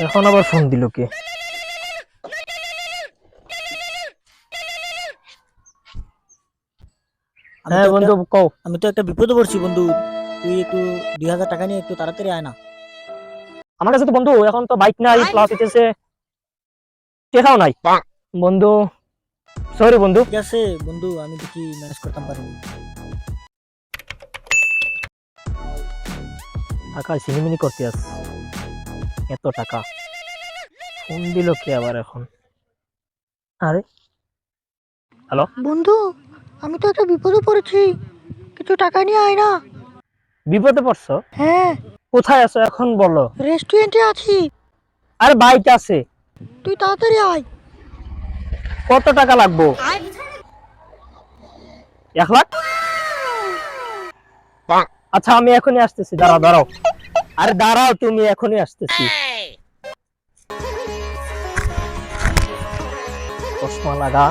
এখন আবার ফোন দিল কে? হ্যাঁ বন্ধু কও। আমি তো একটা বিপদে পড়ছি বন্ধু, তুই একটু 2000 টাকা নিয়ে একটু তাড়াতাড়ি আয় না। আমার কাছে তো বন্ধু এখন তো বাইক নাই, প্লাস হইতেছে টেকাও নাই বন্ধু। সরি বন্ধু। ঠিক আছে বন্ধু, আমি দেখি ম্যানেজ করতাম পারি। টাকা সিনিমিনি করতে আস, এত টাকা। ফোন দিল কে আবার এখন? আরে হ্যালো, বন্ধু, আমি তো একটা বিপদে পড়েছি, কিছু টাকা নিয়ে আয় না। বিপদে পড়ছো? হ্যাঁ, কোথায় আছো এখন বলো। রেস্টুরেন্টে আছি, আরে বাইক আছে। তুই তাড়াতাড়ি আয়। কত টাকা লাগবো? 1 লাখ? আচ্ছা আমি এখনই আসতেছি, দাঁড়াও দাঁড়াও। আরে দাঁড়াও, তুমি এখনই আসতেছি। চশমা লাগা।